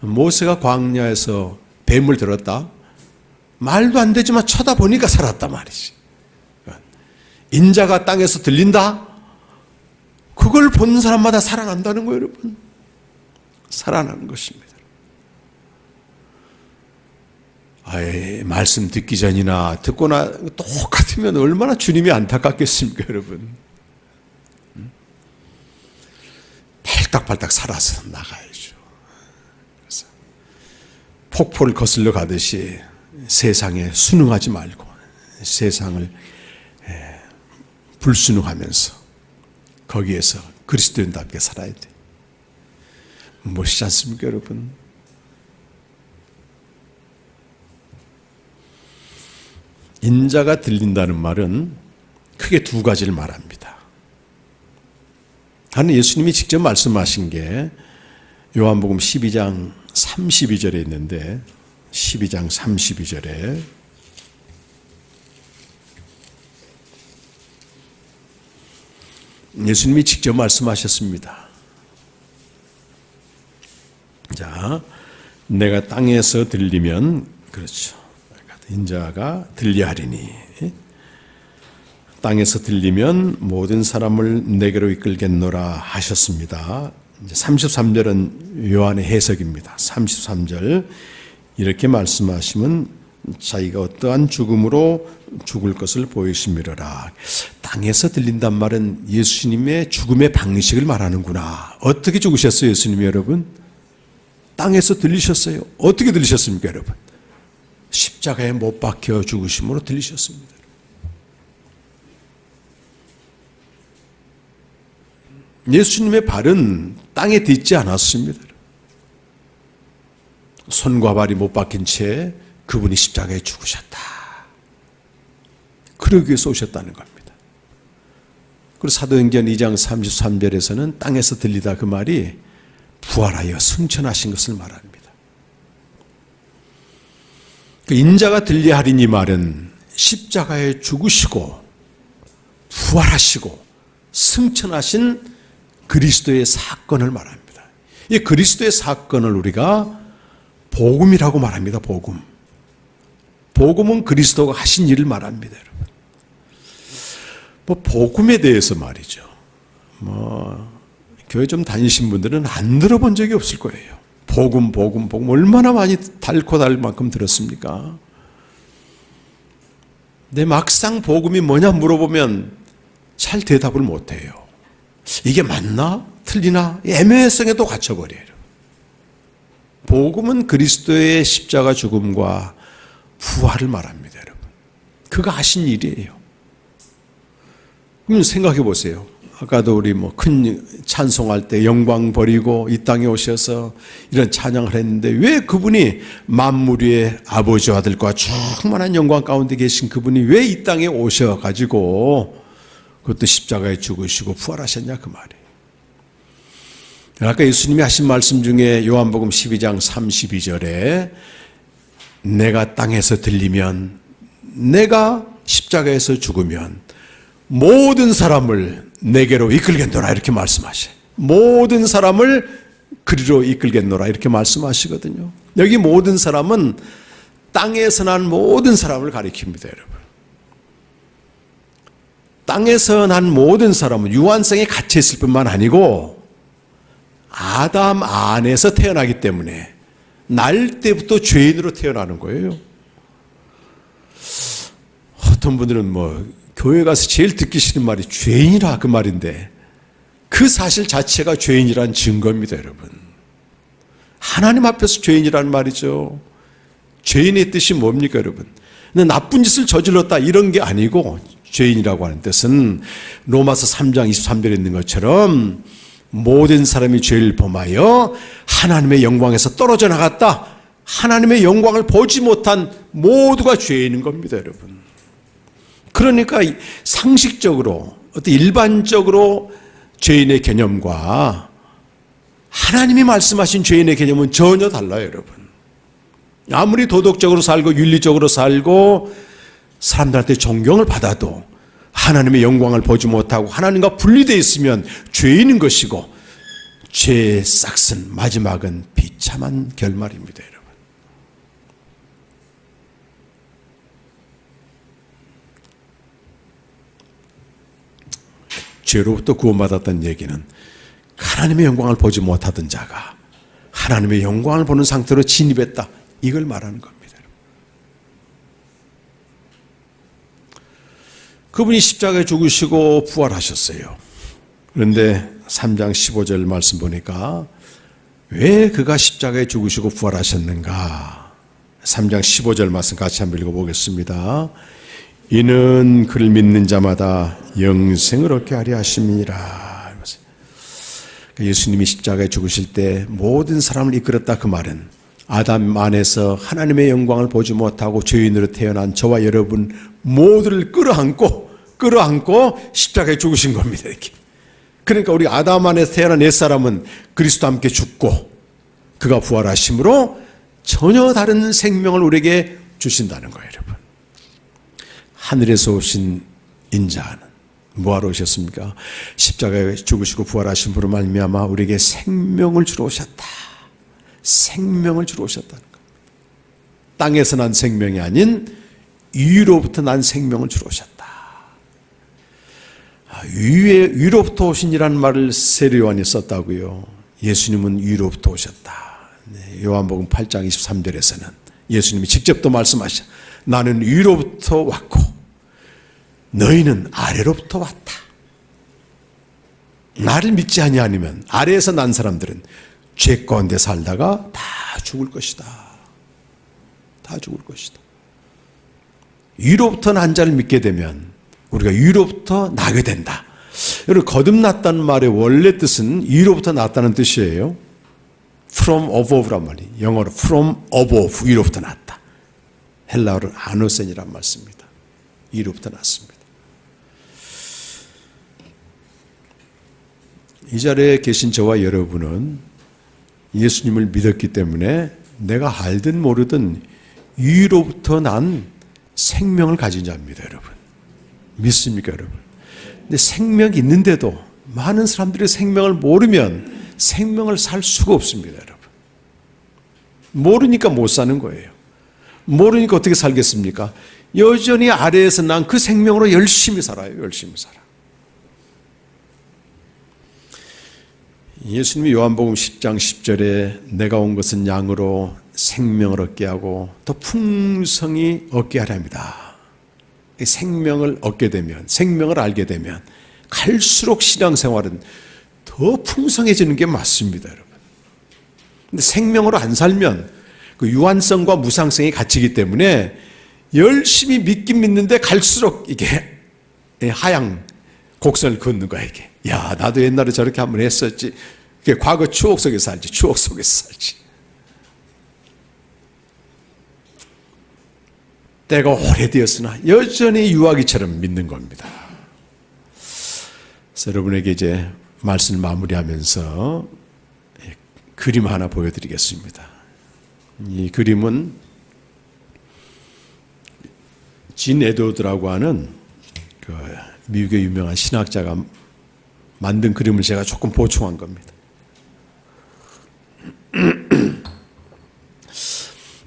모세가 광야에서 뱀을 들었다. 말도 안 되지만 쳐다보니까 살았단 말이지. 인자가 땅에서 들린다. 그걸 본 사람마다 살아난다는 거예요 여러분. 살아나는 것입니다. 아예 말씀 듣기 전이나 듣거나 똑같으면 얼마나 주님이 안타깝겠습니까 여러분. 팔딱팔딱 살아서 나가야죠. 그래서 폭포를 거슬러 가듯이 세상에 순응하지 말고 세상을 불순응하면서 거기에서 그리스도인답게 살아야 돼. 멋있지 않습니까, 여러분? 인자가 들린다는 말은 크게 두 가지를 말합니다. 하나는 예수님이 직접 말씀하신 게 요한복음 12장 32절에 있는데 12장 32절에 예수님이 직접 말씀하셨습니다. 자, 내가 땅에서 들리면, 그렇죠, 인자가 들리하리니 땅에서 들리면 모든 사람을 내게로 이끌겠노라 하셨습니다. 이제 33절은 요한의 해석입니다. 33절 이렇게 말씀하시면 자기가 어떠한 죽음으로 죽을 것을 보이심이로라. 땅에서 들린단 말은 예수님의 죽음의 방식을 말하는구나. 어떻게 죽으셨어요, 예수님이 여러분? 땅에서 들리셨어요. 어떻게 들리셨습니까, 여러분? 십자가에 못 박혀 죽으심으로 들리셨습니다. 예수님의 발은 땅에 딛지 않았습니다. 손과 발이 못 박힌 채 그분이 십자가에 죽으셨다. 그러기 위해서 오셨다는 겁니다. 그리고 사도행전 2장 33절에서는 땅에서 들리다 그 말이 부활하여 승천하신 것을 말합니다. 그 인자가 들리하리니 말은 십자가에 죽으시고 부활하시고 승천하신 그리스도의 사건을 말합니다. 이 그리스도의 사건을 우리가 복음이라고 말합니다. 복음. 복음은 그리스도가 하신 일을 말합니다, 여러분. 복음에 대해서 말이죠. 교회 좀 다니신 분들은 안 들어본 적이 없을 거예요. 복음 얼마나 많이 닳고 닳을 만큼 들었습니까? 근데 막상 복음이 뭐냐 물어보면 잘 대답을 못해요. 이게 맞나? 틀리나? 애매성에도 갇혀버려요. 복음은 그리스도의 십자가 죽음과 부활을 말합니다, 여러분. 그가 하신 일이에요. 그럼 생각해 보세요. 아까도 우리 큰 찬송할 때 영광 버리고 이 땅에 오셔서 이런 찬양을 했는데 왜 그분이 만물 위의 아버지 아들과 충만한 영광 가운데 계신 그분이 왜 이 땅에 오셔가지고 그것도 십자가에 죽으시고 부활하셨냐 그 말이에요. 아까 예수님이 하신 말씀 중에 요한복음 12장 32절에 내가 땅에서 들리면 내가 십자가에서 죽으면 모든 사람을 내게로 이끌겠노라 이렇게 말씀하셔요. 모든 사람을 그리로 이끌겠노라 이렇게 말씀하시거든요. 여기 모든 사람은 땅에서 난 모든 사람을 가리킵니다, 여러분. 땅에서 난 모든 사람은 유한성에 갇혀 있을 뿐만 아니고 아담 안에서 태어나기 때문에 날 때부터 죄인으로 태어나는 거예요. 어떤 분들은 교회 가서 제일 듣기 싫은 말이 죄인이라 그 말인데 그 사실 자체가 죄인이란 증거입니다, 여러분. 하나님 앞에서 죄인이라는 말이죠. 죄인의 뜻이 뭡니까, 여러분? 나쁜 짓을 저질렀다 이런 게 아니고 죄인이라고 하는 뜻은 로마서 3장 23절에 있는 것처럼 모든 사람이 죄를 범하여 하나님의 영광에서 떨어져 나갔다. 하나님의 영광을 보지 못한 모두가 죄인인 겁니다, 여러분. 그러니까 상식적으로 어떤 일반적으로 죄인의 개념과 하나님이 말씀하신 죄인의 개념은 전혀 달라요, 여러분. 아무리 도덕적으로 살고 윤리적으로 살고 사람들한테 존경을 받아도 하나님의 영광을 보지 못하고 하나님과 분리되어 있으면 죄인인 것이고 죄의 싹슨 마지막은 비참한 결말입니다, 여러분. 죄로부터 구원받았다는 얘기는 하나님의 영광을 보지 못하던 자가 하나님의 영광을 보는 상태로 진입했다, 이걸 말하는 겁니다. 그분이 십자가에 죽으시고 부활하셨어요. 그런데 3장 15절 말씀 보니까 왜 그가 십자가에 죽으시고 부활하셨는가? 3장 15절 말씀 같이 한번 읽어보겠습니다. 이는 그를 믿는 자마다 영생을 얻게 하려 하심이니라. 예수님이 십자가에 죽으실 때 모든 사람을 이끌었다, 그 말은 아담 안에서 하나님의 영광을 보지 못하고 죄인으로 태어난 저와 여러분 모두를 끌어안고 십자가에 죽으신 겁니다. 이렇게. 그러니까 우리 아담 안에서 태어난 옛사람은 그리스도와 함께 죽고 그가 부활하심으로 전혀 다른 생명을 우리에게 주신다는 거예요, 여러분. 하늘에서 오신 인자는 뭐하러 오셨습니까? 십자가에 죽으시고 부활하신 분으로 말미암아 우리에게 생명을 주러 오셨다. 생명을 주러 오셨다는 것. 땅에서 난 생명이 아닌 위로부터 난 생명을 주러 오셨다. 위로부터 오신이라는 말을 세례 요한이 썼다고요. 예수님은 위로부터 오셨다. 요한복음 8장 23절에서는 예수님이 직접 또 말씀하셔. 나는 위로부터 왔고 너희는 아래로부터 왔다. 나를 믿지 아니하면 아래에서 난 사람들은 죄 가운데 살다가 다 죽을 것이다. 다 죽을 것이다. 위로부터 난 자를 믿게 되면 우리가 위로부터 나게 된다. 여러분, 거듭났다는 말의 원래 뜻은 위로부터 났다는 뜻이에요. From above란 말이 영어로 from above, 위로부터 났다. 헬라어로 아노센이란 말씀입니다. 위로부터 났습니다. 이 자리에 계신 저와 여러분은 예수님을 믿었기 때문에 내가 알든 모르든 위로부터 난 생명을 가진 자입니다, 여러분. 믿습니까, 여러분? 근데 생명이 있는데도 많은 사람들이 생명을 모르면 생명을 살 수가 없습니다, 여러분. 모르니까 못 사는 거예요. 모르니까 어떻게 살겠습니까? 여전히 아래에서 난 그 생명으로 열심히 살아요, 열심히 살아. 예수님이 요한복음 10장 10절에 내가 온 것은 양으로 생명을 얻게 하고 더 풍성히 얻게 하려 합니다. 생명을 얻게 되면, 생명을 알게 되면 갈수록 신앙생활은 더 풍성해지는 게 맞습니다, 여러분. 근데 생명으로 안 살면 그 유한성과 무상성이 갇히기 때문에 열심히 믿긴 믿는데 갈수록 이게 하향 곡선을 긋는 거야, 이게. 야, 나도 옛날에 저렇게 한번 했었지. 그게 과거 추억 속에서 살지, 추억 속에서 살지. 때가 오래되었으나 여전히 유아기처럼 믿는 겁니다. 그래서 여러분에게 이제 말씀을 마무리하면서 그림 하나 보여드리겠습니다. 이 그림은 진 에드워드라고 하는 그 미국의 유명한 신학자가 만든 그림을 제가 조금 보충한 겁니다.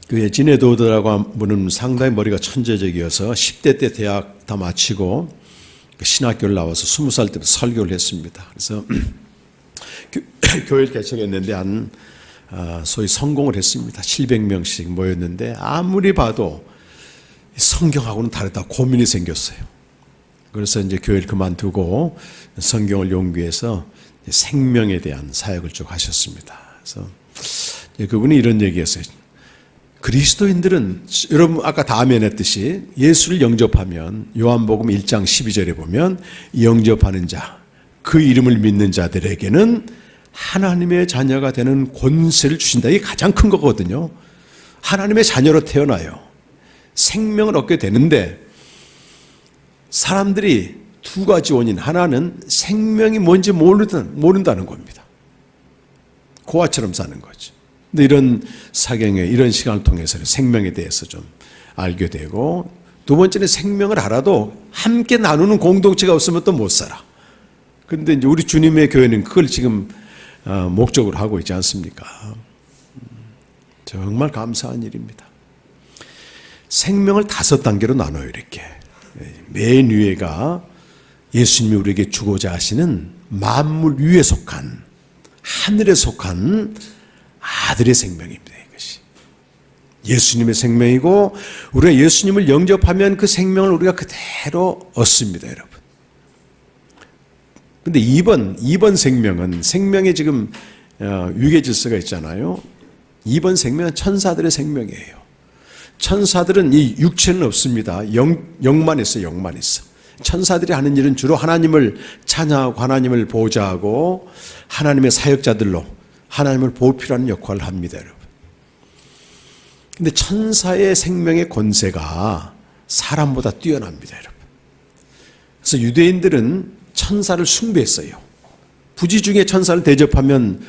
그 진 에드워드라고 하는 분은 상당히 머리가 천재적이어서 10대 때 대학 다 마치고 신학교를 나와서 20살 때부터 설교를 했습니다. 그래서 교회를 개척했는데 소위 성공을 했습니다. 700명씩 모였는데 아무리 봐도 성경하고는 다르다 고민이 생겼어요. 그래서 이제 교회를 그만두고 성경을 연구해서 생명에 대한 사역을 쭉 하셨습니다. 그래서 그분이 이런 얘기했어요. 그리스도인들은 여러분 아까 다음에 냈듯이 예수를 영접하면 요한복음 1장 12절에 보면 영접하는 자, 그 이름을 믿는 자들에게는 하나님의 자녀가 되는 권세를 주신다. 이게 가장 큰 거거든요. 하나님의 자녀로 태어나요. 생명을 얻게 되는데 사람들이 두 가지 원인, 하나는 생명이 뭔지 모른다는 겁니다. 고아처럼 사는 거죠. 근데 이런 사경에 이런 시간을 통해서 생명에 대해서 좀 알게 되고, 두 번째는 생명을 알아도 함께 나누는 공동체가 없으면 또 못 살아. 그런데 이제 우리 주님의 교회는 그걸 지금 목적으로 하고 있지 않습니까? 정말 감사한 일입니다. 생명을 5단계로 나눠요, 이렇게. 맨 위에가 예수님이 우리에게 주고자 하시는 만물 위에 속한, 하늘에 속한 아들의 생명입니다, 이것이. 예수님의 생명이고, 우리가 예수님을 영접하면 그 생명을 우리가 그대로 얻습니다, 여러분. 근데 2번 생명은 생명에 지금 위계 질서가 있잖아요. 2번 생명은 천사들의 생명이에요. 천사들은 이 육체는 없습니다. 영만 있어요. 영만 있어. 천사들이 하는 일은 주로 하나님을 찬양하고 하나님을 보좌하고 하나님의 사역자들로 하나님을 보필하는 역할을 합니다, 여러분. 근데 천사의 생명의 권세가 사람보다 뛰어납니다, 여러분. 그래서 유대인들은 천사를 숭배했어요. 부지 중에 천사를 대접하면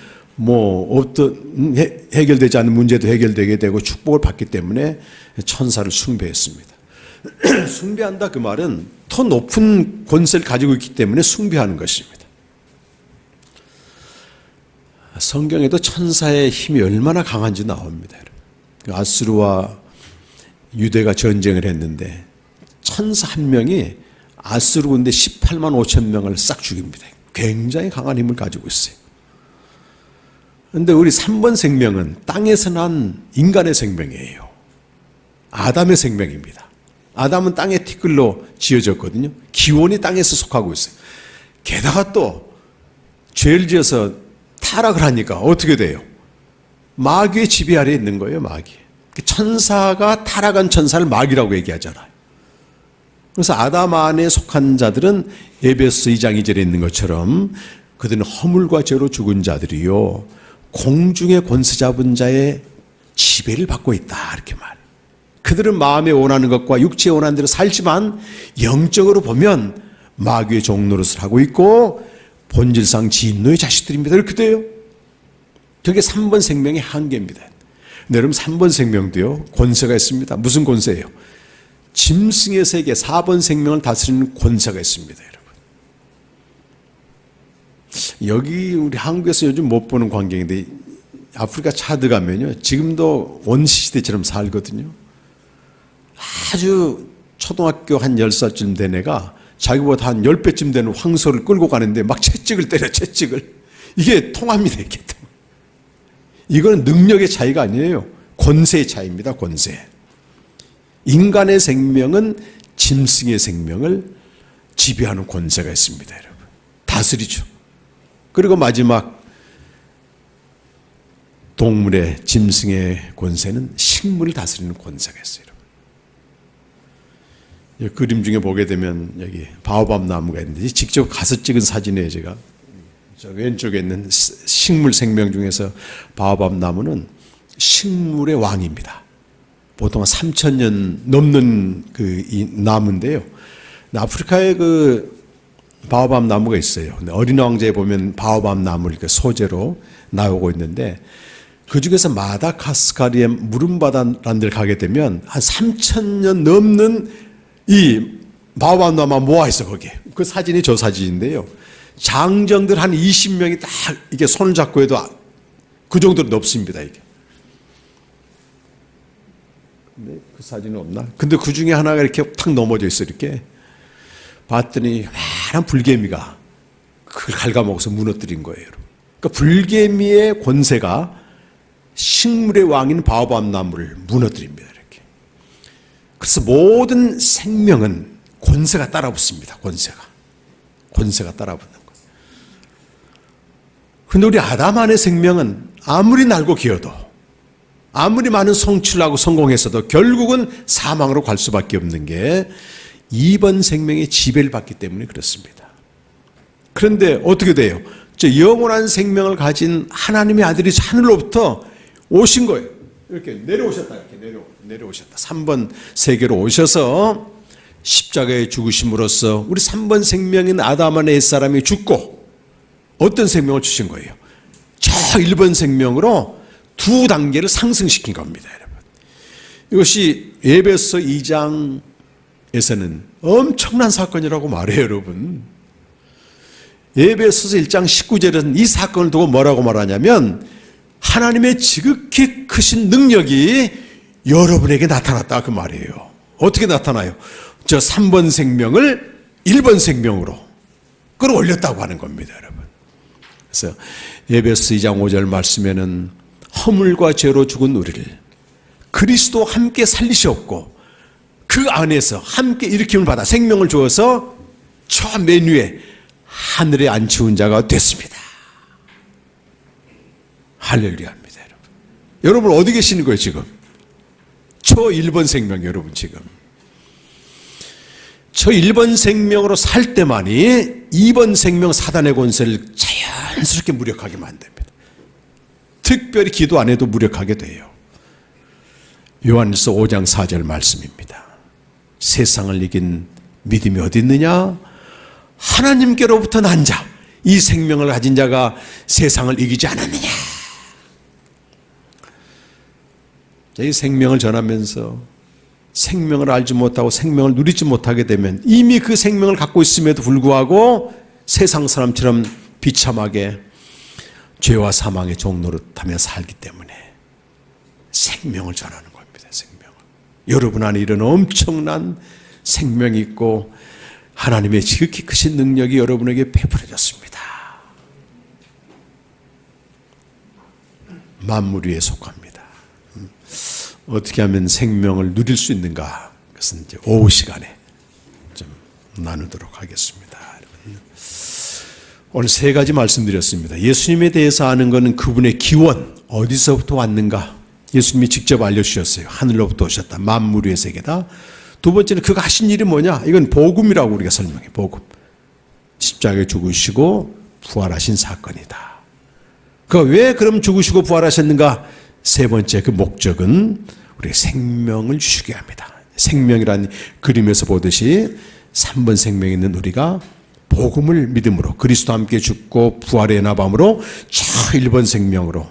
어떤 해결되지 않는 문제도 해결되게 되고 축복을 받기 때문에 천사를 숭배했습니다. 숭배한다 그 말은 더 높은 권세를 가지고 있기 때문에 숭배하는 것입니다. 성경에도 천사의 힘이 얼마나 강한지 나옵니다. 아수르와 유대가 전쟁을 했는데 천사 한 명이 아수르 군대 18만 5천 명을 싹 죽입니다. 굉장히 강한 힘을 가지고 있어요. 그런데 우리 3번 생명은 땅에서 난 인간의 생명이에요. 아담의 생명입니다. 아담은 땅의 티끌로 지어졌거든요. 기원이 땅에서 속하고 있어요. 게다가 또 죄를 지어서 타락을 하니까 어떻게 돼요? 마귀의 지배 아래에 있는 거예요, 마귀. 천사가 타락한 천사를 마귀라고 얘기하잖아요. 그래서 아담 안에 속한 자들은 에베소 2장 2절에 있는 것처럼 그들은 허물과 죄로 죽은 자들이요 공중의 권세 잡은 자의 지배를 받고 있다, 이렇게 말해요. 그들은 마음에 원하는 것과 육체에 원하는 대로 살지만 영적으로 보면 마귀의 종노릇을 하고 있고 본질상 진노의 자식들입니다. 이렇게 돼요. 그게 3번 생명의 한계입니다. 네, 여러분 3번 생명도요 권세가 있습니다. 무슨 권세예요? 짐승의 세계 4번 생명을 다스리는 권세가 있습니다, 여러분. 여기 우리 한국에서 요즘 못 보는 광경인데 아프리카 차드 가면요 지금도 원시시대처럼 살거든요. 아주 초등학교 한 10살쯤 된 애가 자기보다 한 10배쯤 되는 황소를 끌고 가는데 막 채찍을 때려, 채찍을. 이게 통합니다, 이게. 이건 능력의 차이가 아니에요. 권세의 차이입니다, 권세. 인간의 생명은 짐승의 생명을 지배하는 권세가 있습니다, 여러분. 다스리죠. 그리고 마지막 동물의 짐승의 권세는 식물을 다스리는 권세가 있어요, 여러분. 그림 중에 보게 되면 여기 바오밥 나무가 있는데 직접 가서 찍은 사진이에요, 제가. 저 왼쪽에 있는 식물 생명 중에서 바오밥 나무는 식물의 왕입니다. 보통 3,000년 넘는 이 나무인데요. 아프리카에 그 바오밥 나무가 있어요. 어린 왕자에 보면 바오밥 나무를 이렇게 소재로 나오고 있는데 그 중에서 마다가스카르의 무름바다라는 데를 가게 되면 한 3,000년 넘는 이 바오밥 나무가 모아 있어, 거기에. 그 사진이 저 사진인데요. 장정들 한 20명이 딱 이게 손을 잡고 해도 그 정도로 높습니다, 이게. 근데 그 사진은 없나? 근데 그 중에 하나가 이렇게 탁 넘어져 있어, 이렇게. 봤더니 많은 불개미가 그걸 갉아먹어서 무너뜨린 거예요, 여러분. 그러니까 불개미의 권세가 식물의 왕인 바오밥 나무를 무너뜨립니다, 이렇게. 그래서 모든 생명은 권세가 따라붙습니다, 권세가 따라붙는 거예요. 근데 우리 아담 안의 생명은 아무리 날고 기어도 아무리 많은 성취를 하고 성공했어도 결국은 사망으로 갈 수밖에 없는 게 2번 생명의 지배를 받기 때문에 그렇습니다. 그런데 어떻게 돼요? 저 영원한 생명을 가진 하나님의 아들이 하늘로부터 오신 거예요. 이렇게 내려오셨다. 이렇게 내려오셨다. 3번 세계로 오셔서 십자가에 죽으심으로써 우리 3번 생명인 아담 안의 옛사람이 죽고 어떤 생명을 주신 거예요? 저 1번 생명으로 두 단계를 상승시킨 겁니다, 여러분. 이것이 에베소 2장에서는 엄청난 사건이라고 말해요, 여러분. 에베소서 1장 19절에는 이 사건을 두고 뭐라고 말하냐면 하나님의 지극히 크신 능력이 여러분에게 나타났다, 그 말이에요. 어떻게 나타나요? 저 3번 생명을 1번 생명으로 끌어올렸다고 하는 겁니다, 여러분. 그래서 에베소 2장 5절 말씀에는 허물과 죄로 죽은 우리를 그리스도와 함께 살리셨고 그 안에서 함께 일으킴을 받아 생명을 주어서 저 맨 위에 하늘에 앉히운 자가 됐습니다. 할렐루야입니다, 여러분. 여러분 어디 계시는 거예요, 지금? 저 1번 생명, 여러분 지금. 저 1번 생명으로 살 때만이 2번 생명 사단의 권세를 자연스럽게 무력하게 만듭니다. 특별히 기도 안 해도 무력하게 돼요. 요한일서 5장 4절 말씀입니다. 세상을 이긴 믿음이 어디 있느냐? 하나님께로부터 난 자, 이 생명을 가진 자가 세상을 이기지 않았느냐? 이 생명을 전하면서 생명을 알지 못하고 생명을 누리지 못하게 되면 이미 그 생명을 갖고 있음에도 불구하고 세상 사람처럼 비참하게 죄와 사망의 종노릇하며 살기 때문에 생명을 전하는 겁니다. 생명을. 여러분 안에 이런 엄청난 생명이 있고 하나님의 지극히 크신 능력이 여러분에게 베풀어졌습니다. 만물 위에 속합니다. 어떻게 하면 생명을 누릴 수 있는가? 그것은 이제 오후 시간에 좀 나누도록 하겠습니다. 오늘 세 가지 말씀드렸습니다. 예수님에 대해서 아는 것은 그분의 기원, 어디서부터 왔는가? 예수님이 직접 알려주셨어요. 하늘로부터 오셨다. 만물 위의 세계다. 두 번째는 그가 하신 일이 뭐냐? 이건 복음이라고 우리가 설명해. 복음. 십자가에 죽으시고 부활하신 사건이다. 그가 왜 그럼 죽으시고 부활하셨는가? 세 번째 그 목적은 우리 생명을 주시게 합니다. 생명이란 그림에서 보듯이 3번 생명이 있는 우리가 복음을 믿음으로 그리스도와 함께 죽고 부활의 나밤으로 저 1번 생명으로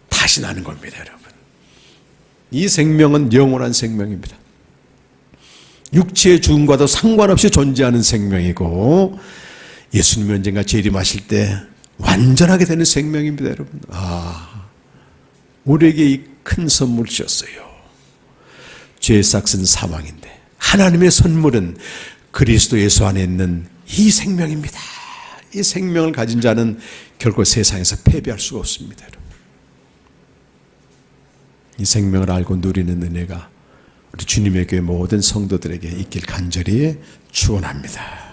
다시 나는 겁니다, 여러분. 이 생명은 영원한 생명입니다. 육체의 죽음과도 상관없이 존재하는 생명이고 예수님이 언젠가 재림하실 때 완전하게 되는 생명입니다, 여러분. 우리에게 이 큰 선물을 주셨어요. 죄의 삭은 사망인데 하나님의 선물은 그리스도 예수 안에 있는 이 생명입니다. 이 생명을 가진 자는 결코 세상에서 패배할 수가 없습니다, 여러분. 이 생명을 알고 누리는 은혜가 우리 주님의 교회 모든 성도들에게 있길 간절히 축원합니다.